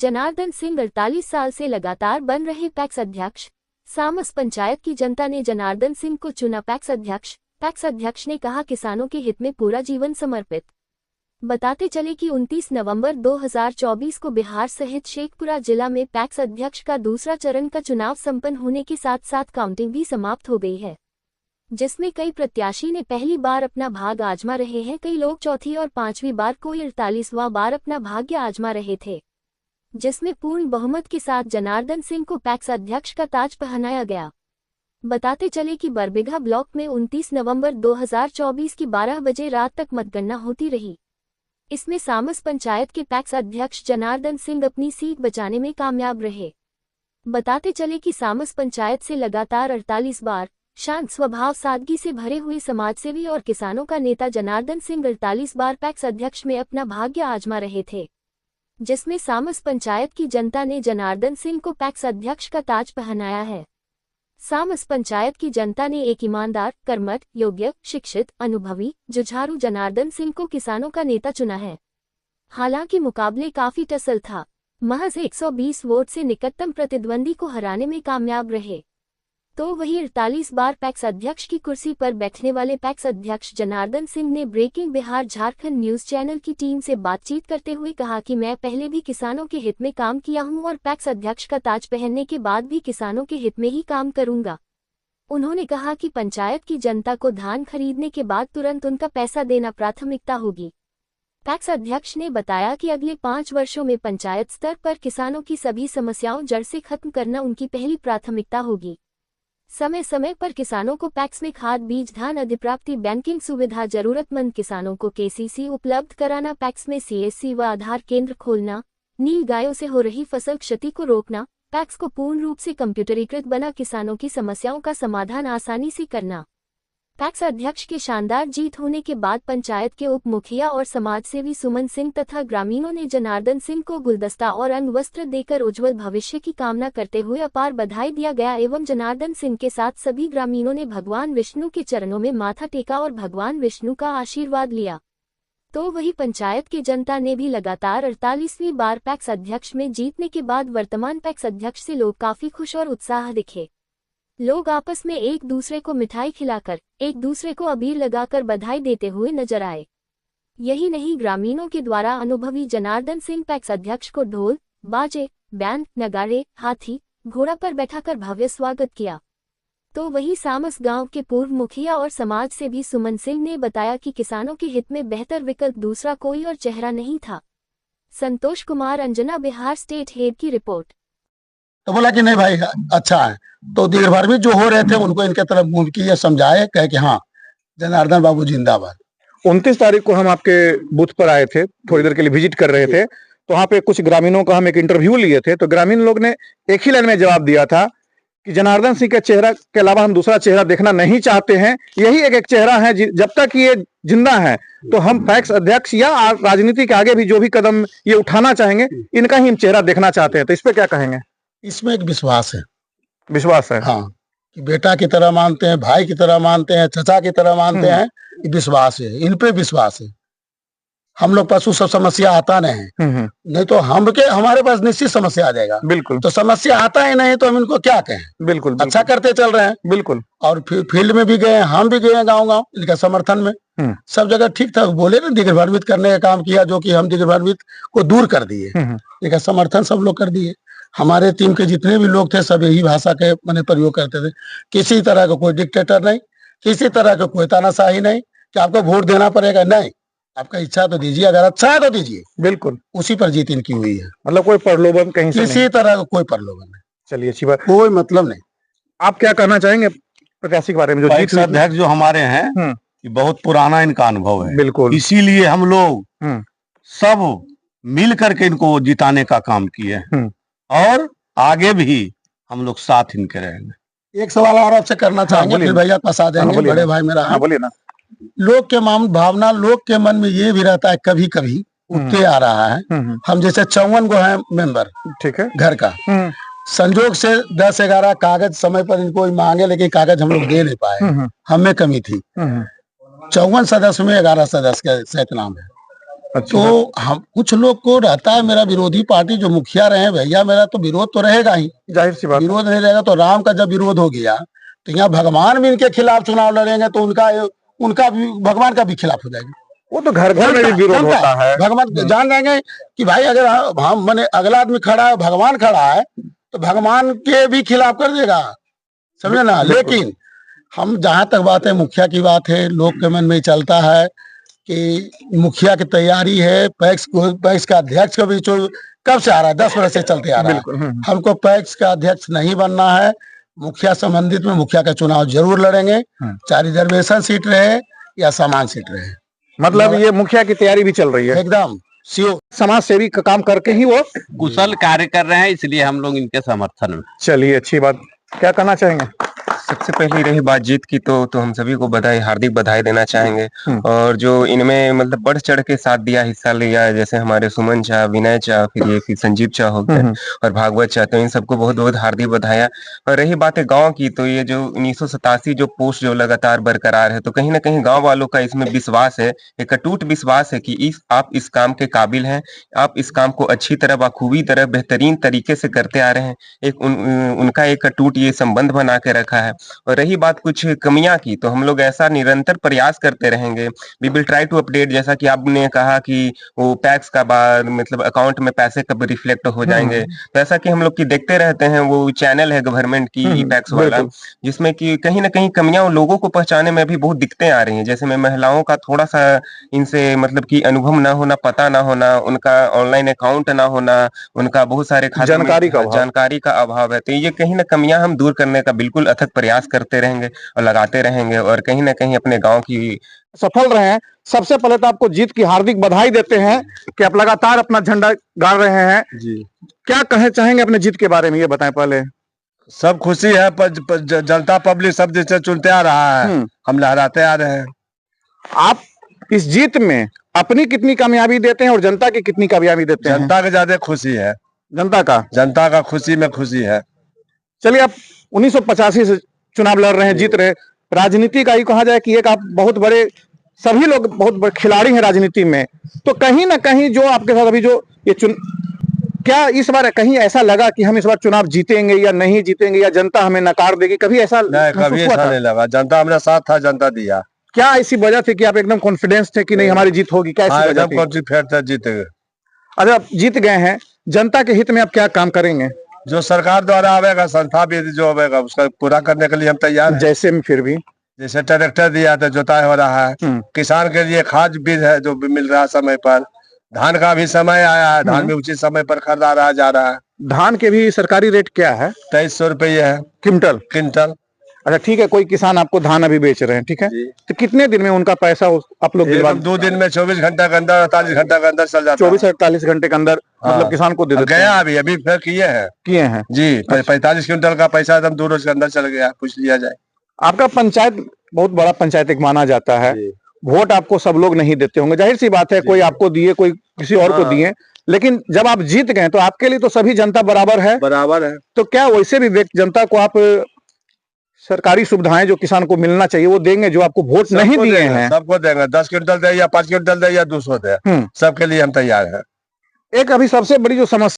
जनार्दन सिंह 48 साल से लगातार बन रहे पैक्स अध्यक्ष। सामस पंचायत की जनता ने जनार्दन सिंह को चुना पैक्स अध्यक्ष। पैक्स अध्यक्ष ने कहा किसानों के हित में पूरा जीवन समर्पित। बताते चले कि 29 नवंबर 2024 को बिहार सहित शेखपुरा जिला में पैक्स अध्यक्ष का दूसरा चरण का चुनाव संपन्न होने के साथ साथ काउंटिंग भी समाप्त हो गई है, जिसमें कई प्रत्याशी ने पहली बार अपना भाग आजमा रहे हैं। कई लोग चौथी और पांचवी बार, कोई 48वां बार अपना भाग्य आजमा रहे थे, जिसमें पूर्ण बहुमत के साथ जनार्दन सिंह को पैक्स अध्यक्ष का ताज पहनाया गया। बताते चले कि बरबीघा ब्लॉक में 29 नवंबर 2024 की 12 बजे रात तक मतगणना होती रही। इसमें सामस पंचायत के पैक्स अध्यक्ष जनार्दन सिंह अपनी सीट बचाने में कामयाब रहे। बताते चले कि सामस पंचायत से लगातार 48 बार शांत स्वभाव, सादगी से भरे हुए समाजसेवी और किसानों का नेता जनार्दन सिंह 48 बार पैक्स अध्यक्ष में अपना भाग्य आजमा रहे थे, जिसमें सामस पंचायत की जनता ने जनार्दन सिंह को पैक्स अध्यक्ष का ताज पहनाया है। सामस पंचायत की जनता ने एक ईमानदार, कर्मठ, योग्य, शिक्षित, अनुभवी, जुझारू जनार्दन सिंह को किसानों का नेता चुना है। हालांकि मुकाबले काफी टसल था। महज 120 वोट से निकटतम प्रतिद्वंदी को हराने में कामयाब रहे। तो वही 48 बार पैक्स अध्यक्ष की कुर्सी पर बैठने वाले पैक्स अध्यक्ष जनार्दन सिंह ने breaking Bihar Jharkhand news channel की टीम से बातचीत करते हुए कहा कि मैं पहले भी किसानों के हित में काम किया हूं और पैक्स अध्यक्ष का ताज पहनने के बाद भी किसानों के हित में ही काम करूंगा। उन्होंने कहा कि पंचायत की जनता को धान खरीदने के बाद तुरंत उनका पैसा देना प्राथमिकता होगी। पैक्स अध्यक्ष ने बताया कि अगले 5 वर्षों में पंचायत स्तर पर किसानों की सभी समस्याओं जड़ से खत्म करना उनकी पहली प्राथमिकता होगी। समय समय पर किसानों को पैक्स में खाद, बीज, धान अधिप्राप्ति, बैंकिंग सुविधा, जरूरतमंद किसानों को केसीसी उपलब्ध कराना, पैक्स में सीएससी व आधार केंद्र खोलना, नील गायों से हो रही फसल क्षति को रोकना, पैक्स को पूर्ण रूप से कंप्यूटरीकृत बना किसानों की समस्याओं का समाधान आसानी से करना। पैक्स अध्यक्ष के शानदार जीत होने के बाद पंचायत के उप मुखिया और समाजसेवी सुमन सिंह तथा ग्रामीणों ने जनार्दन सिंह को गुलदस्ता और अंग वस्त्र देकर उज्जवल भविष्य की कामना करते हुए अपार बधाई दिया गया एवं जनार्दन सिंह के साथ सभी ग्रामीणों ने भगवान विष्णु के चरणों में माथा टेका और भगवान विष्णु का आशीर्वाद लिया। तो वही पंचायत की जनता ने भी लगातार 48वीं बार पैक्स अध्यक्ष में जीतने के बाद वर्तमान पैक्स अध्यक्ष से लोग काफी खुश और उत्साह दिखे। लोग आपस में एक दूसरे को मिठाई खिलाकर, एक दूसरे को अबीर लगाकर बधाई देते हुए नजर आए। यही नहीं, ग्रामीणों के द्वारा अनुभवी जनार्दन सिंह पैक्स अध्यक्ष को ढोल, बाजे, बैंड, नगाड़े, हाथी, घोड़ा पर बैठाकर भव्य स्वागत किया। तो वही सामस गांव के पूर्व मुखिया और समाज सेवी सुमन सिंह ने बताया कि किसानों के हित में बेहतर विकल्प दूसरा कोई और चेहरा नहीं था। संतोष कुमार, अंजना, बिहार स्टेट हेड की रिपोर्ट। तो बोला कि नहीं भाई अच्छा है। तो देर भर भी जो हो रहे थे उनको इनके तरफ मुंह किया, समझाए, कहे कि हाँ जनार्दन बाबू जिंदाबाद। 29 तारीख को हम आपके बूथ पर आए थे, थोड़ी देर के लिए विजिट कर रहे थे, तो वहाँ पे कुछ ग्रामीणों का हम एक इंटरव्यू लिए थे। तो ग्रामीण लोग ने एक ही लाइन में जवाब दिया था कि जनार्दन सिंह के चेहरा के अलावा हम दूसरा चेहरा देखना नहीं चाहते हैं। यही एक चेहरा है, जब तक ये जिंदा है तो हम पैक्स अध्यक्ष या राजनीति के आगे भी जो भी कदम ये उठाना चाहेंगे, इनका ही हम चेहरा देखना चाहते हैं। तो इस पे क्या कहेंगे? इसमें एक विश्वास है। विश्वास है, हाँ, कि बेटा की तरह मानते हैं, भाई की तरह मानते हैं, चचा की तरह मानते हैं। ये विश्वास है, इन पे विश्वास है। हम लोग पास सब समस्या आता नहीं है, नहीं तो हमारे पास निश्चित समस्या आ जाएगा। बिल्कुल। तो समस्या आता ही नहीं तो हम इनको क्या कहें। बिल्कुल, अच्छा करते चल रहे हैं। बिल्कुल। और फील्ड में भी गए, हम भी गए गाँव इनका समर्थन में। सब जगह ठीक ठाक बोले ना, दिग्र भ्रमित करने का काम किया, जो कि हम दिग्र भ्रमित को दूर कर दिए। इनका समर्थन सब लोग कर दिए। हमारे टीम के जितने भी लोग थे सब यही भाषा के मैंने प्रयोग करते थे। किसी तरह का कोई डिक्टेटर नहीं, किसी तरह का कोई तानाशाही नहीं कि आपको वोट देना पड़ेगा, नहीं, आपका इच्छा तो दीजिए, अगर अच्छा है तो दीजिए। बिल्कुल, उसी पर जीत इनकी हुई है। मतलब कोई प्रलोभन कहीं से किसी तरह का कोई प्रलोभन नहीं। चलिए, अच्छी बात, कोई मतलब नहीं। आप क्या कहना चाहेंगे प्रत्याशी के बारे में? जो पैक्स अध्यक्ष जो हमारे हैं, बहुत पुराना इनका अनुभव है। बिल्कुल, इसीलिए हम लोग सब मिल करके इनको जिताने का काम किए और आगे भी हम लोग साथ इनके रहेंगे। एक सवाल और आपसे करना चाहेंगे, फिर भैया पास आ जाएंगे। बड़े भाई मेरा, बोलिए ना। लोग के भावना, लोग के मन में ये भी रहता है, कभी कभी उठते आ रहा है। हम जैसे 54 को है मेंबर, ठीक है, घर का, संजोग से 10-11 कागज समय पर इनको मांगे, लेकिन कागज हम लोग दे नहीं पाए। हमें कमी थी। 54 सदस्य में 11 सदस्य का सहित नाम है। अच्छा। तो हम कुछ लोग को रहता है मेरा विरोधी पार्टी जो मुखिया रहे भैया, मेरा तो विरोध तो रहेगा ही, जाहिर सी बात है। विरोध नहीं रहेगा तो राम का जब विरोध हो गया तो यहाँ भगवान भी इनके खिलाफ चुनाव लड़ेंगे तो उनका भी भगवान का भी खिलाफ हो जाएगा। वो तो घर घर में भी विरोध होता है। भगवान जान जाएंगे कि भाई अगर हम माने अगला आदमी खड़ा है, भगवान खड़ा है, तो भगवान के भी खिलाफ कर देगा, समझे ना। लेकिन हम जहां तक बात है मुखिया की बात है, लोग के मन में चलता है कि मुखिया की तैयारी है, पैक्स का अध्यक्ष का भी कब से आ रहा है, 10 वर्ष से चलते आ रहा है। हमको पैक्स का अध्यक्ष नहीं बनना है, मुखिया संबंधित में मुखिया का चुनाव जरूर लड़ेंगे, चाहे रिजर्वेशन सीट रहे या सामान्य सीट रहे। मतलब ये मुखिया की तैयारी भी चल रही है एकदम। समाज सेवी का काम करके ही वो कुशल कार्य कर रहे हैं, इसलिए हम लोग इनके समर्थन में। चलिए, अच्छी बात। क्या कहना चाहेंगे? सबसे पहले रही बात जीत की, तो हम सभी को बधाई, हार्दिक बधाई देना चाहेंगे। और जो इनमें मतलब बढ़ चढ़ के साथ दिया, हिस्सा लिया, जैसे हमारे सुमन चा, विनय चा, फिर संजीव चा हो गए और भागवत चा, तो इन सबको बहुत बहुत हार्दिक बधाई। और रही बात है गांव की, तो ये जो 1987 जो पोस्ट जो लगातार बरकरार है, तो कहीं ना कहीं गांव वालों का इसमें विश्वास है, एक अटूट विश्वास है कि आप इस काम के काबिल हैं, आप इस काम को अच्छी तरह, बखूबी तरह, बेहतरीन तरीके से करते आ रहे हैं। एक उनका एक अटूट ये संबंध बना के रखा है। और रही बात कुछ कमियां की, तो हम लोग ऐसा निरंतर प्रयास करते रहेंगे। We will try to update, जैसा कि आपने कहा कि वो पैक्स का बाद मतलब अकाउंट में पैसे कब रिफ्लेक्ट हो जाएंगे, तो ऐसा कि हम लोग की देखते रहते हैं, वो चैनल है गवर्नमेंट की पैक्स वाला, जिसमें कि कहीं ना कहीं कमियां लोगों को पहचाने में भी बहुत दिक्कतें आ रही हैं। जैसे में महिलाओं का थोड़ा सा इनसे मतलब कि अनुभव ना होना, पता ना होना, उनका ऑनलाइन अकाउंट ना होना, उनका बहुत सारे जानकारी का अभाव है। तो ये कहीं ना कमियां हम दूर करने का बिल्कुल अथक प्रयास करते रहेंगे और लगाते रहेंगे, और कहीं ना कहीं अपने गांव की सफल रहे हैं। सबसे पहले तो आपको जीत की हार्दिक बधाई देते हैं कि आप लगातार अपना झंडा गाड़ रहे हैं जी। क्या कहना चाहेंगे अपने जीत के बारे में, ये बताएं पहले। सब खुशी है, पर जनता पब्लिक सब जैसे चुनते आ रहा है, हम लहराते आ रहे हैं। आप इस जीत में अपनी कितनी कामयाबी देते हैं और जनता की कितनी कामयाबी देते हैं? जनता का ज्यादा खुशी है। जनता का खुशी में खुशी है। चलिए, आप 1985 से चुनाव लड़ रहे हैं, जीत रहे। राजनीति का ही कहा जाए कि एक आप बहुत बड़े, सभी लोग बहुत बड़े खिलाड़ी हैं राजनीति में, तो कहीं ना कहीं जो आपके साथ अभी जो ये क्या इस बार कहीं ऐसा लगा कि हम इस बार चुनाव जीतेंगे या नहीं जीतेंगे, या जनता हमें नकार देगी? कभी ऐसा नहीं लगा। जनता हमारे साथ था, जनता दिया। क्या ऐसी वजह थी कि आप एकदम कॉन्फिडेंस थे कि नहीं हमारी जीत होगी? क्या ऐसी वजह थी? जीतेंगे। अगर आप जीत गए हैं, जनता के हित में आप क्या काम करेंगे? जो सरकार द्वारा आवेगा, संस्था भी जो आवेगा, उसका पूरा करने के लिए हम तैयार हैं। जैसे में फिर भी जैसे ट्रैक्टर दिया तो जोताई हो रहा है, किसान के लिए खाद बीज है जो भी मिल रहा है समय पर, धान का भी समय आया है, धान भी उचित समय पर खरीदा रहा जा रहा है। धान के भी सरकारी रेट क्या है? 2300 रुपये है क्विंटल। अच्छा, ठीक है। कोई किसान आपको धान अभी बेच रहे हैं, ठीक है, तो कितने दिन में उनका पैसा आप लोग 2 दिन में, 24 घंटा के अंदर, 48 घंटा के अंदर चल जाता है। 24-48 घंटे के अंदर मतलब किसान को दे देते हैं। गया अभी फिर किए हैं जी। 45 क्विंटल का पैसा एकदम 2 रोज के अंदर चल गया, पूछ लिया जाए। आपका पंचायत बहुत बड़ा पंचायत एक माना जाता है, वोट आपको सब लोग नहीं देते होंगे, जाहिर सी बात है, कोई आपको दिए, कोई किसी और को दिए, लेकिन जब आप जीत गए तो आपके लिए तो सभी जनता बराबर है। तो क्या वैसे भी जनता को आप सरकारी सुविधाएं जो किसान को मिलना चाहिए वो देंगे, जो आपको वोट नहीं दिए हैं? सबको देंगे। 10 क्विंटल दे या 5 क्विंटल दे या 200 दे, सबके लिए हम तैयार हैं। एक अभी सबसे बड़ी जो समस्या